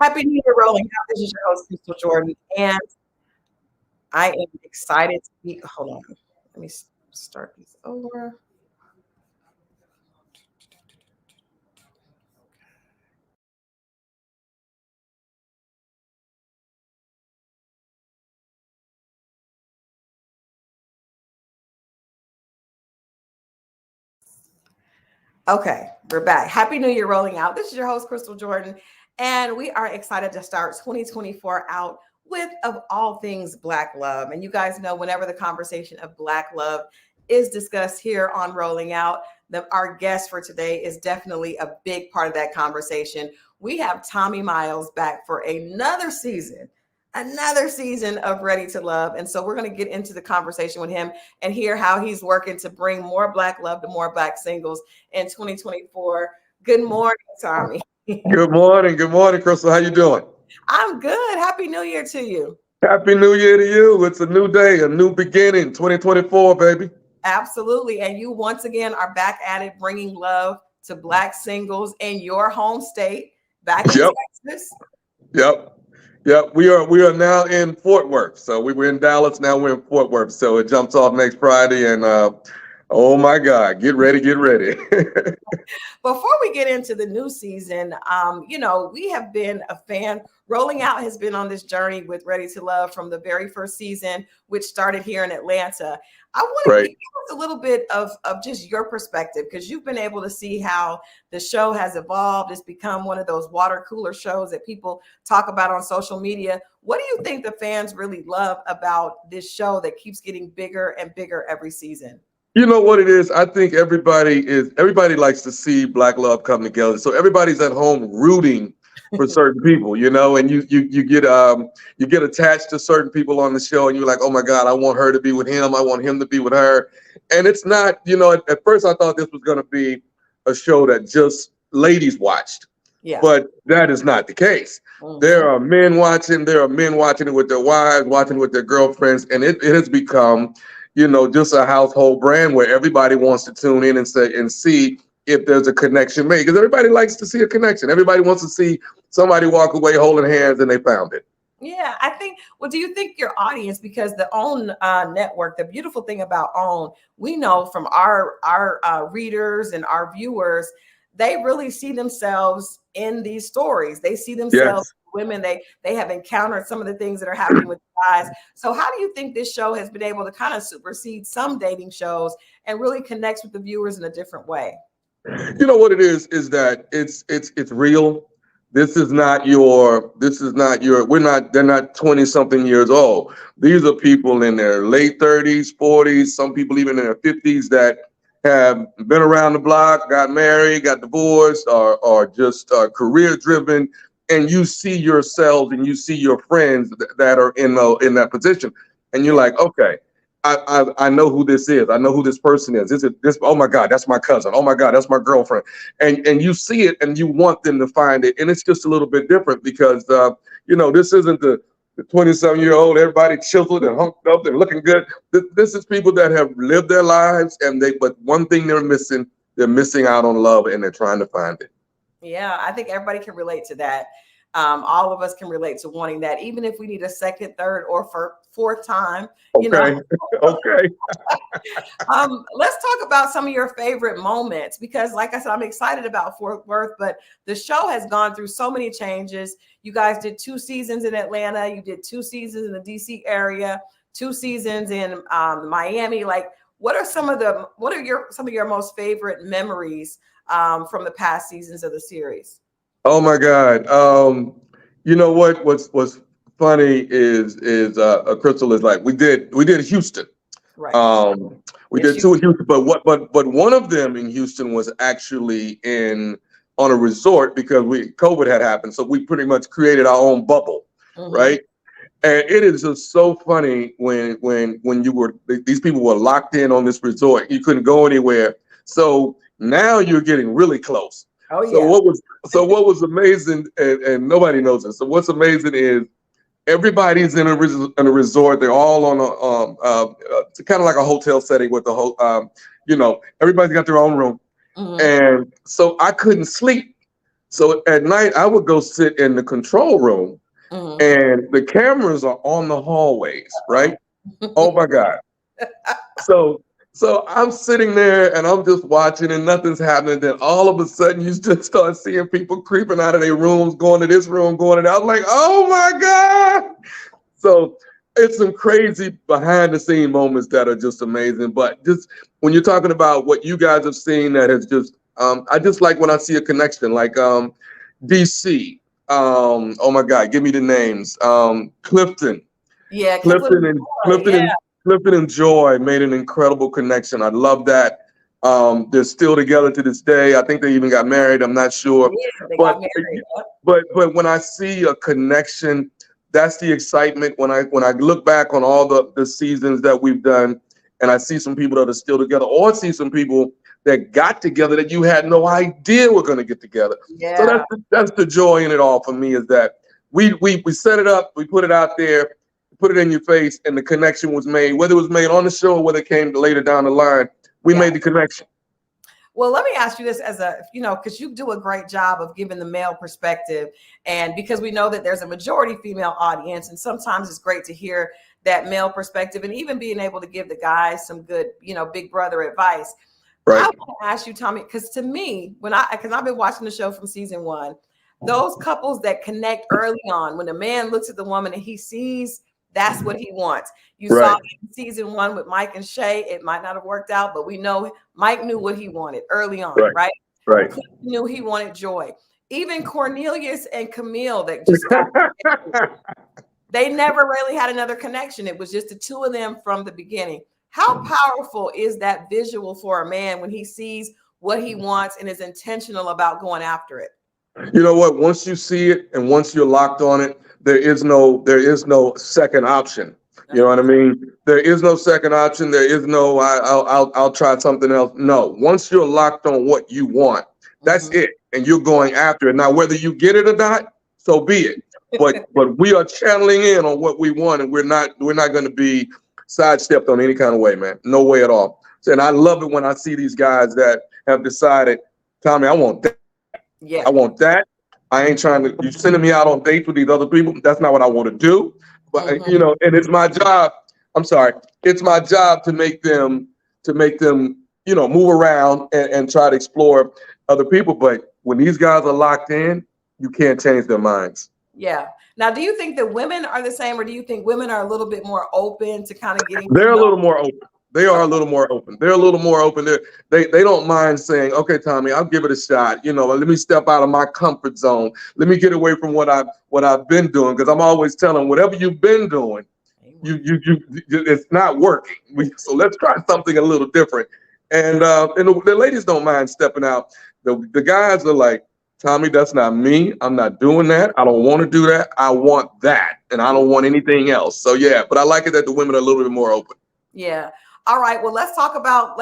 Happy New Year, rolling out. This is your host, Crystal Jordan, and I am excited to be. Hold on, let me start this over. Okay, we're back. Happy New Year, rolling out. This is your host, Crystal Jordan, and we are excited to start 2024 out with, of all things, Black love. And you guys know, whenever the conversation of Black love is discussed here on Rolling Out, our guest for today is definitely a big part of that conversation. We have Tommy Miles back for another season of Ready to Love. And so we're going to get into the conversation with him and hear how he's working to bring more Black love to more Black singles in 2024. Good morning, Tommy. Good morning. Good morning, Crystal. How you doing? I'm good. Happy New Year to you. Happy New Year to you. It's a new day, a new beginning, 2024, baby. Absolutely. And you once again are back at it, bringing love to Black singles in your home state, back in Yep. Texas. Yep. Yep. We are now in Fort Worth. So we were in Dallas. Now we're in Fort Worth. So it jumps off next Friday. And oh my God, get ready, get ready. Before we get into the new season, we have been a fan. Rolling Out has been on this journey with Ready to Love from the very first season, which started here in Atlanta. I want to give us a little bit of just your perspective, because you've been able to see how the show has evolved. It's become one of those water cooler shows that people talk about on social media. What do you think the fans really love about this show that keeps getting bigger and bigger every season? You know what it is? I think everybody likes to see Black love come together. So everybody's at home rooting for certain people, and you get attached to certain people on the show, and you're like, oh my God, I want her to be with him, I want him to be with her. And it's not, at first I thought this was going to be a show that just ladies watched. Yeah. But that is not the case. Mm-hmm. There are men watching it with their wives, watching it with their girlfriends, and it has become just a household brand where everybody wants to tune in and see if there's a connection made, because everybody likes to see a connection. Everybody wants to see somebody walk away holding hands and they found it. Yeah, I think, do you think your audience, because the OWN network, the beautiful thing about OWN, we know from our readers and our viewers, they really see themselves in these stories. They see themselves, women, they have encountered some of the things that are happening with guys. So how do you think this show has been able to kind of supersede some dating shows and really connects with the viewers in a different way? You know what it is that it's real. They're not 20 something years old. These are people in their late 30s, 40s, some people even in their 50s that have been around the block, got married, got divorced, or just career driven. And you see yourselves and you see your friends that are in that position. And you're like, okay, I know who this is. I know who this person is. This, oh my God, that's my cousin. Oh my God, that's my girlfriend. And you see it and you want them to find it. And it's just a little bit different because, this isn't the 27-year-old, everybody chiseled and hunked up and looking good. This is people that have lived their lives, but one thing they're missing out on love, and they're trying to find it. Yeah, I think everybody can relate to that. All of us can relate to wanting that, even if we need a second, third, or fourth time. Okay. Okay. Let's talk about some of your favorite moments, because like I said, I'm excited about Fort Worth, but the show has gone through so many changes. You guys did 2 seasons in Atlanta. You did 2 seasons in the DC area, 2 seasons in Miami. Like, what are some of your most favorite memories from the past seasons of the series? Oh my God. You know what's funny is Crystal, is like we did Houston. Right. We did 2 in Houston, but one of them in Houston was actually on a resort because COVID had happened. So we pretty much created our own bubble, right? And it is just so funny when these people were locked in on this resort. You couldn't go anywhere. So now you're getting really close. Oh, yeah. So what was amazing, and nobody knows this. So what's amazing is everybody's in a resort. They're all on it's kind of like a hotel setting with the whole, everybody's got their own room. And so I couldn't sleep. So at night, I would go sit in the control room, Mhm. and the cameras are on the hallways, right? Oh my God. So so I'm sitting there and I'm just watching and nothing's happening. Then all of a sudden you just start seeing people creeping out of their rooms, going to this room, going to that. I was like, oh my God. So it's some crazy behind the scene moments that are just amazing. But just when you're talking about what you guys have seen that has just I just like when I see a connection like DC. Oh my God, give me the names. Clifton. Yeah, Clifton Clifton and Boy. Clifton Yeah, and Clifton and Joy made an incredible connection. I love that. They're still together to this day. I think they even got married. I'm not sure, yeah, they got but married. Yep. when I see a connection, that's the excitement. When I look back on all the seasons that we've done, and I see some people that are still together, or see some people that got together that you had no idea were going to get together. So Yeah. that's the joy in it all for me is that we set it up, we put it out there, put it in your face, and the connection was made. Whether it was made on the show or whether it came later down the line, we Yeah. made the connection. Well, let me ask you this as a, because you do a great job of giving the male perspective. And because we know that there's a majority female audience, and sometimes it's great to hear that male perspective and even being able to give the guys some good, big brother advice. I Right. want to ask you, Tommy, because to me, because I've been watching the show from season one, those couples that connect early on, when the man looks at the woman and he sees that's what he wants. You saw Right. it in season one with Mike and Shay. It might not have worked out, but we know Mike knew what he wanted early on, Right. right? Right. Cliff knew he wanted Joy. Even Cornelius and Camille that just got married, they never really had another connection. It was just the two of them from the beginning. How powerful is that visual for a man when he sees what he wants and is intentional about going after it? You know what? Once you see it and once you're locked on it, there is no second option. You know what I mean? There is no second option. There is no I'll try something else. No. Once you're locked on what you want, that's Mhm. it, and you're going after it. Now, whether you get it or not, so be it. But we are channeling in on what we want, and we're not going to be sidestepped on any kind of way, man. No way at all. And I love it when I see these guys that have decided, Tommy, I want that. I Yeah. want that. I ain't trying to. You sending me out on dates with these other people. That's not what I want to do. But Mhm. and it's my job. I'm sorry. It's my job to make them move around and try to explore other people. But when these guys are locked in, you can't change their minds. Yeah. Now, do you think that women are the same, or do you think women are a little bit more open to kind of getting to They're a know? little more open. They are a little more open. They're a little more open. They don't mind saying, "Okay, Tommy, I'll give it a shot. Let me step out of my comfort zone. Let me get away from what I've been doing." Because I'm always telling them, whatever you've been doing, it's not working. So let's try something a little different. And the ladies don't mind stepping out. The guys are like, Tommy, that's not me. I'm not doing that. I don't want to do that. I want that, and I don't want anything else. So yeah, but I like it that the women are a little bit more open. Yeah. All right. Well, let's talk about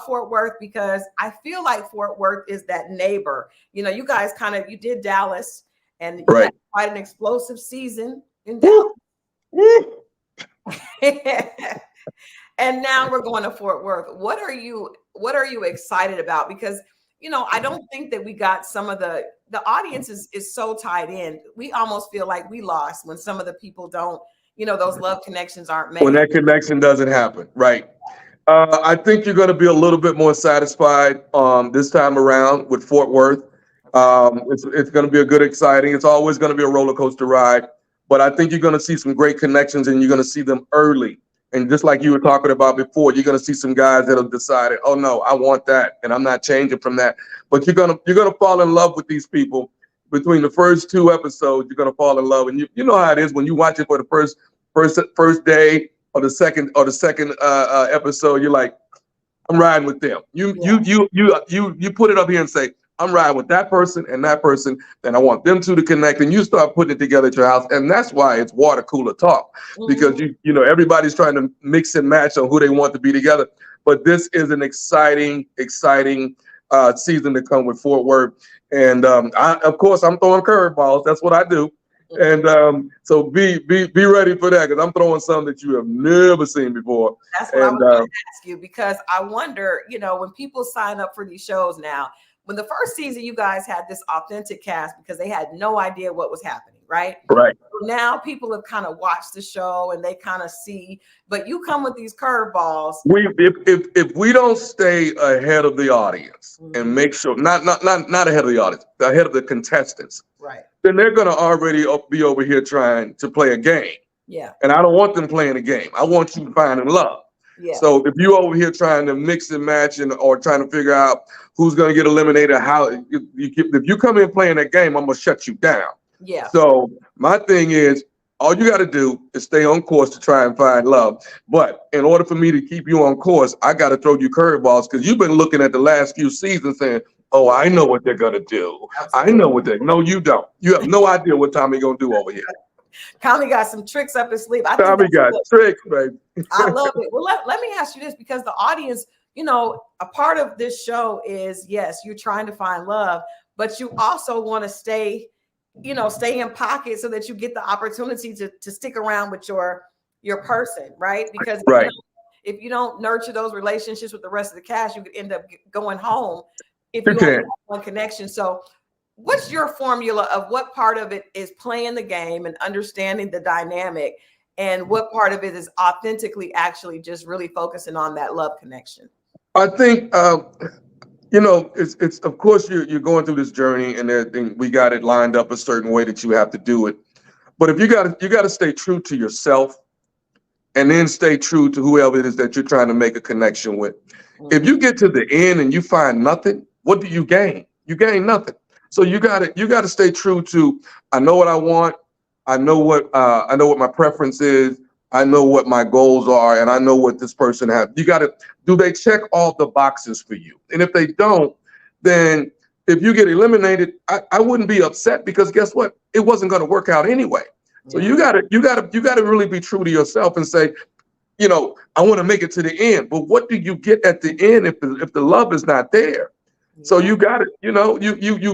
Fort Worth, because I feel like Fort Worth is that neighbor. You guys you did Dallas, and you had Right. quite an explosive season in Dallas. Woo, woo. And now we're going to Fort Worth. What are you excited about? Because I don't think that we got some of the audience is so tied in. We almost feel like we lost when some of the people don't, those love connections aren't When made. that connection doesn't happen, right? I think you're going to be a little bit more satisfied this time around with Fort Worth. It's going to be a good, exciting. It's always going to be a roller coaster ride, but I think you're going to see some great connections, and you're going to see them early. And just like you were talking about before, you're going to see some guys that have decided, oh no, I want that, and I'm not changing from that. But you're gonna fall in love with these people between the first two episodes. You're gonna fall in love, and you know how it is when you watch it for the first day or the second episode. You're like, I'm riding with them. You put it up here and say, I'm riding with that person and that person, and I want them two to connect. And you start putting it together at your house, and that's why it's water cooler talk, because Mhm. everybody's trying to mix and match on who they want to be together. But this is an exciting season to come with Fort Worth, and of course I'm throwing curveballs. That's what I do. And so be ready for that, because I'm throwing something that you have never seen before. That's what I And was going to ask you, because I wonder, when people sign up for these shows now, when the first season, you guys had this authentic cast because they had no idea what was happening, right? Right. Now people have kind of watched the show and they kind of see, but you come with these curveballs. If we don't stay ahead of the audience and make sure not ahead of the audience, ahead of the contestants, right, then they're gonna already be over here trying to play a game. Yeah. And I don't want them playing a game. I want you finding love. Yeah. So if you over here trying to mix and match or trying to figure out who's gonna get eliminated, if you come in playing that game, I'm gonna shut you down. Yeah. So my thing is, all you got to do is stay on course to try and find love. But in order for me to keep you on course, I got to throw you curveballs because you've been looking at the last few seasons saying, oh, I know what they're going to do. Absolutely. I know what no, you don't. You have no idea what Tommy going to do over here. Tommy got some tricks up his sleeve. Tommy got tricks, baby. I love it. Well, let me ask you this, because the audience, a part of this show is, yes, you're trying to find love, but you also want to stay in pocket so that you get the opportunity to stick around with your person, right? Because if you don't nurture those relationships with the rest of the cast, you could end up going home if you only have one connection. So what's your formula of what part of it is playing the game and understanding the dynamic, and what part of it is authentically actually just really focusing on that love connection? I think it's of course you're going through this journey and we got it lined up a certain way that you have to do it. But if you got to stay true to yourself and then stay true to whoever it is that you're trying to make a connection with. If you get to the end and you find nothing, what do you gain? You gain nothing. So you got to stay true to, I know what I want. I know what my preference is. I know what my goals are, and I know what this person has. Do they check all the boxes for you? And if they don't, then if you get eliminated, I wouldn't be upset, because guess what? It wasn't going to work out anyway. So you gotta really be true to yourself and say, I want to make it to the end. But what do you get at the end if the love is not there? So you got it. You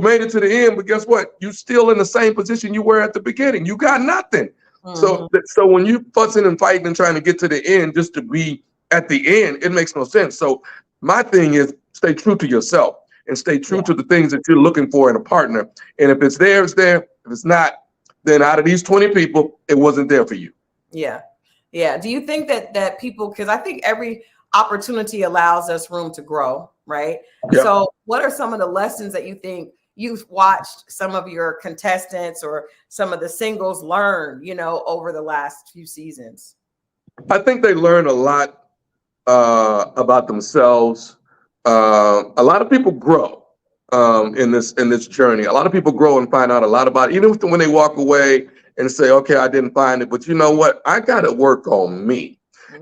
made it to the end, but guess what? You still in the same position you were at the beginning. You got nothing. So when you fussing and fighting and trying to get to the end just to be at the end, it makes no sense. So my thing is, stay true to yourself and stay true to the things that you're looking for in a partner. And if it's there, it's there. If it's not, then out of these 20 people, it wasn't there for you. Yeah. Yeah. Do you think that people, because I think every opportunity allows us room to grow, right? Yep. So what are some of the lessons that you think you've watched some of your contestants or some of the singles learn, over the last few seasons? I think they learn a lot about themselves. A lot of people grow in this journey. A lot of people grow and find out a lot about it, even when they walk away and say, okay, I didn't find it, but you know what? I got to work on me.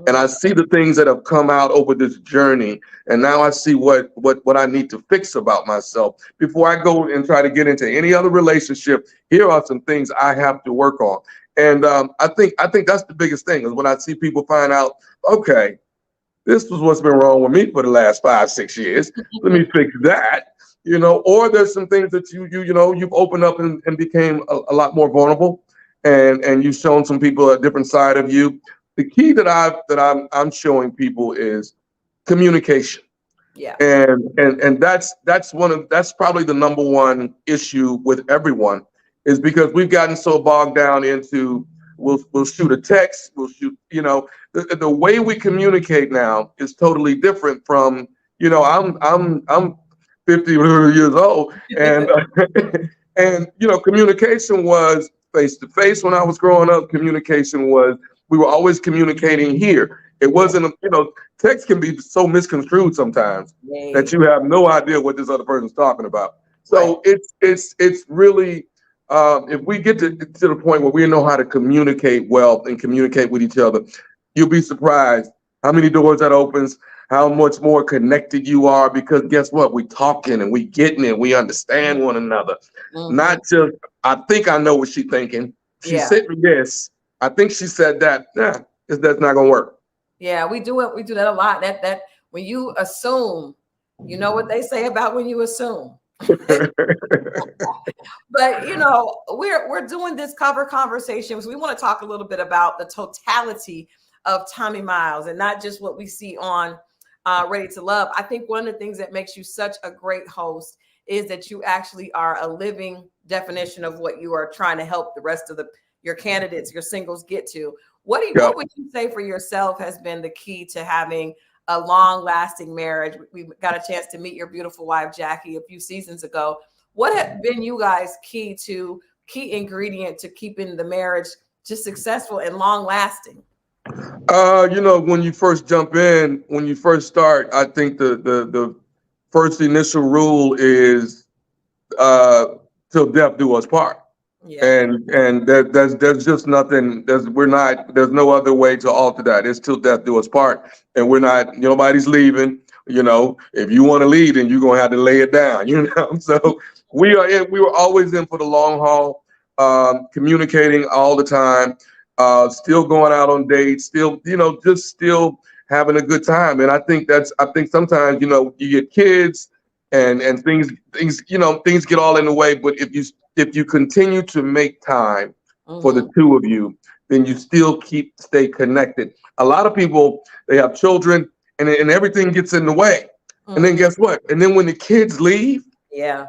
And I see the things that have come out over this journey. And now I see what I need to fix about myself. Before I go and try to get into any other relationship, here are some things I have to work on. And I think that's the biggest thing, is when I see people find out, okay, this was what's been wrong with me for the last 5-6 years. Let me fix that. Or there's some things that you've opened up and became a lot more vulnerable, and you've shown some people a different side of you. The key that I'm showing people is communication. Yeah. And that's probably the number one issue with everyone, is because we've gotten so bogged down into we'll shoot a text, we'll shoot, the way we communicate now is totally different from, I'm 50 years old, and and communication was face to face when I was growing up. Communication was, we were always communicating here. It wasn't, text can be so misconstrued sometimes that you have no idea what this other person's talking about. So it's really, if we get to the point where we know how to communicate well and communicate with each other, you'll be surprised how many doors that opens, how much more connected you are, because guess what? We talking and we getting it. We understand one another. Not just, I think I know what she's thinking. She said this. I think she said that. Nah, that's not gonna work. Yeah, we do it. We do that a lot. That when you assume, what they say about when you assume. But we're doing this cover conversations. We want to talk a little bit about the totality of Tommy Miles, and not just what we see on Ready to Love. I think one of the things that makes you such a great host is that you actually are a living definition of what you are trying to help the rest of your candidates, your singles get to. Yep. What would you say for yourself has been the key to having a long lasting marriage? We got a chance to meet your beautiful wife, Jackie, a few seasons ago. What have been you guys key ingredient to keeping the marriage just successful and long lasting? When you first jump in, when you first start, I think the first initial rule is till death do us part. Yeah. And there's just nothing. There's no other way to alter that. It's till death do us part, and we're not. Nobody's leaving. If you want to leave, then you're gonna have to lay it down. So we are in. We were always in for the long haul, communicating all the time, still going out on dates, still just still having a good time. And I think sometimes you get kids and things get all in the way. But if you continue to make time for the two of you, then you still stay connected. A lot of people, they have children and everything gets in the way. And then guess what? And then when the kids leave, yeah,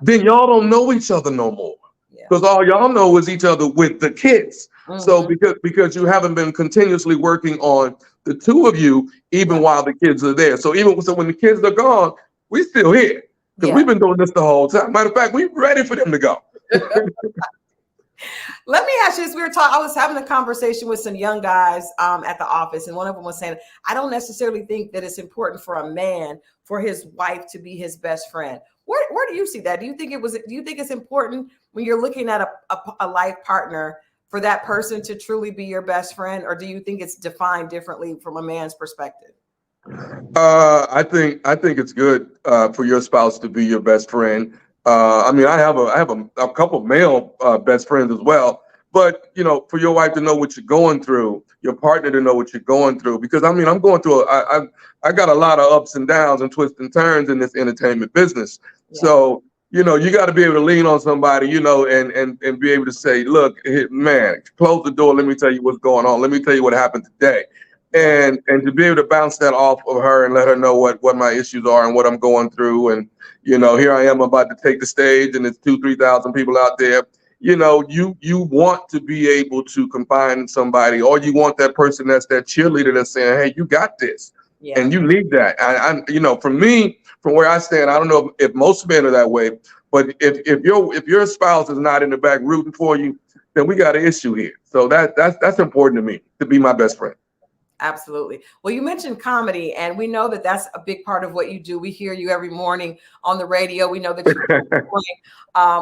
then y'all don't know each other no more. Because all y'all know is each other with the kids. So because you haven't been continuously working on the two of you, even while the kids are there. So when the kids are gone, we still here. Because we've been doing this the whole time. Matter of fact, we're ready for them to go. Let me ask you this. I was having a conversation with some young guys at the office, and one of them was saying, I don't necessarily think that it's important for a man for his wife to be his best friend. Where do you see that? Do you think it's important when you're looking at a life partner for that person to truly be your best friend, or do you think it's defined differently from a man's perspective? I think it's good for your spouse to be your best friend. I have a couple of male best friends as well. But for your wife to know what you're going through, your partner to know what you're going through, because I'm going through I got a lot of ups and downs and twists and turns in this entertainment business. Yeah. So you got to be able to lean on somebody, and be able to say, look, man, close the door. Let me tell you what's going on. Let me tell you what happened today. And to be able to bounce that off of her and let her know what my issues are and what I'm going through. And, here I am about to take the stage and it's 2,000-3,000 people out there. You want to be able to confide in somebody, or you want that person that's that cheerleader that's saying, hey, you got this. Yeah. And you need that. For me, from where I stand, I don't know if most men are that way, but if your spouse is not in the back rooting for you, then we got an issue here. So that's important to me, to be my best friend. Absolutely. Well, you mentioned comedy, and we know that that's a big part of what you do. We hear you every morning on the radio. We know that you're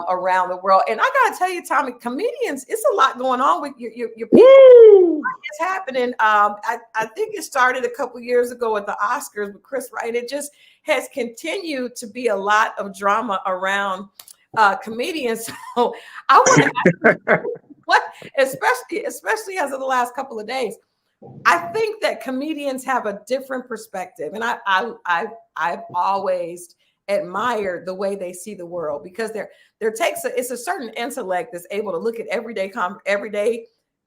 around the world. And I got to tell you, Tommy, comedians, it's a lot going on with your people. It's happening. I think it started a couple years ago at the Oscars with Chris Rock. It just has continued to be a lot of drama around comedians. So I want to ask you, what, especially as of the last couple of days, I think that comedians have a different perspective, and I've always admired the way they see the world, because it's a certain intellect that's able to look at everyday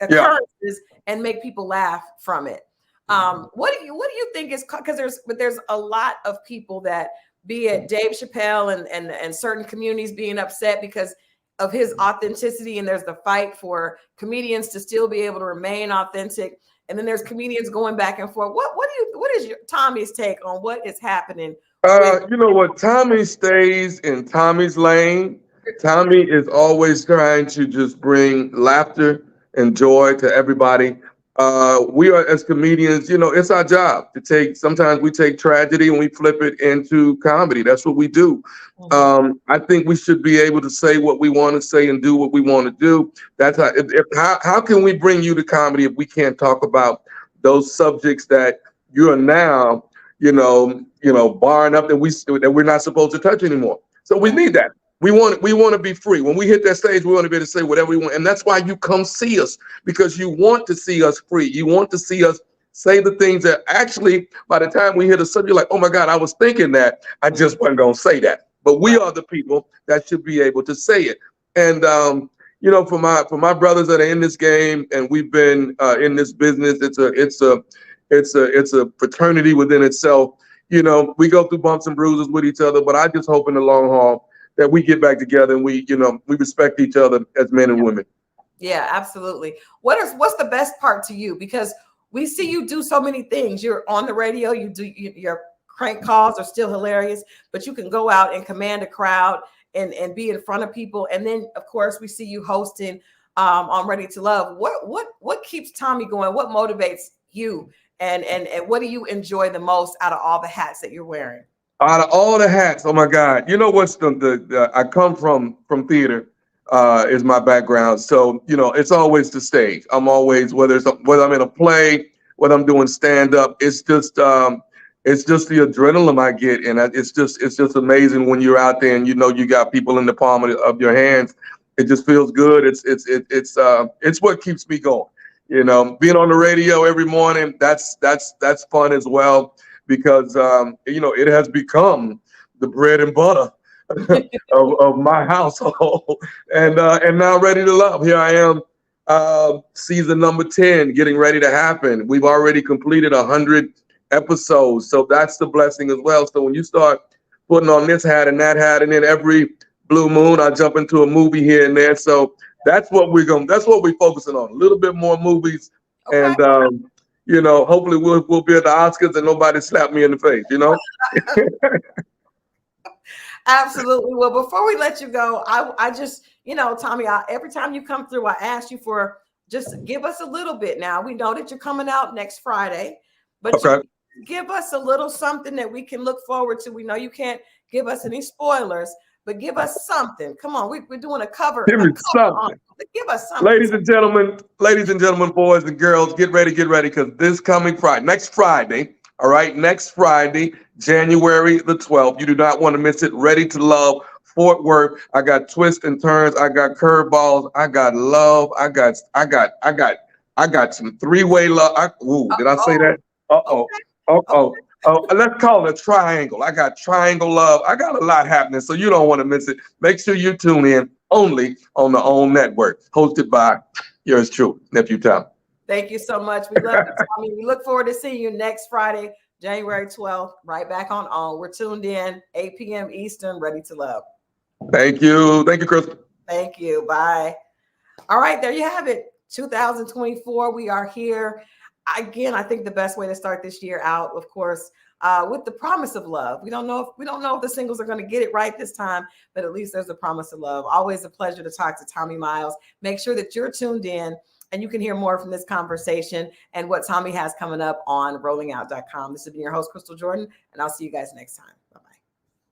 occurrences and make people laugh from it. What do you think is, because there's a lot of people that, be it Dave Chappelle and certain communities being upset because of his authenticity, and there's the fight for comedians to still be able to remain authentic. And then there's comedians going back and forth. What is your Tommy's take on what is happening? You know what? Tommy stays in Tommy's lane. Tommy is always trying to just bring laughter and joy to everybody. We are, as comedians, it's our job to sometimes we take tragedy and we flip it into comedy. That's what we do. I think we should be able to say what we want to say and do what we want to do. That's how can we bring you to comedy if we can't talk about those subjects that you are now, barring up that we're not supposed to touch anymore. So we need that. We want to be free. When we hit that stage, we want to be able to say whatever we want. And that's why you come see us, because you want to see us free. You want to see us say the things that actually, by the time we hit a subject, you're like, oh my God, I was thinking that. I just wasn't going to say that. But we are the people that should be able to say it. And, for my brothers that are in this game, and we've been in this business, it's a fraternity within itself. we go through bumps and bruises with each other, but I just hope in the long haul that we get back together and we respect each other as men and women. Yeah, absolutely. What's the best part to you? Because we see you do so many things. You're on the radio, your crank calls are still hilarious, but you can go out and command a crowd and be in front of people. And then of course we see you hosting on Ready to Love. What keeps Tommy going? What motivates you? And what do you enjoy the most out of all the hats that you're wearing? Out of all the hats, oh my God! You know what's the I come from theater, is my background. So it's always the stage. I'm always whether I'm in a play, whether I'm doing stand up. It's just the adrenaline I get, and it's just amazing when you're out there and you got people in the palm of your hands. It just feels good. It's what keeps me going. Being on the radio every morning, that's fun as well because it has become the bread and butter of my household. And now Ready to Love. Here I am, season number 10 getting ready to happen. We've already completed 100 episodes, so that's the blessing as well. So when you start putting on this hat and that hat, and then every blue moon I jump into a movie here and there. So that's what we're focusing on. A little bit more movies. Okay. And hopefully we'll be at the Oscars and nobody slap me in the face, Absolutely. Well, before we let you go, I just, Tommy, every time you come through, I ask you for just give us a little bit. Now we know that you're coming out next Friday, but okay. Give us a little something that we can look forward to. We know you can't give us any spoilers, but give us something. Come on, we're doing a cover. Give me something. Give us something. Ladies and gentlemen, boys and girls, get ready, because this coming Friday, next Friday, all right, next Friday, January the 12th, you do not want to miss it. Ready to Love, Fort Worth. I got twists and turns. I got curveballs. I got love. I got some three-way love. Did I say that? Uh-oh. Okay. Oh, let's call it a triangle. I got triangle love. I got a lot happening, so you don't want to miss it. Make sure you tune in only on the OWN Network, hosted by yours truly, Nephew Tom. Thank you so much. We love you, Tommy. We look forward to seeing you next Friday, January 12th, right back on OWN. We're tuned in, 8 p.m. Eastern, Ready to Love. Thank you. Thank you, Crystal. Thank you. Bye. All right, there you have it. 2024, we are here. Again, I think the best way to start this year out, of course, with the promise of love. We don't know if the singles are going to get it right this time, but at least there's a promise of love. Always a pleasure to talk to Tommy Miles. Make sure that you're tuned in and you can hear more from this conversation and what Tommy has coming up on rollingout.com. This has been your host, Crystal Jordan, and I'll see you guys next time.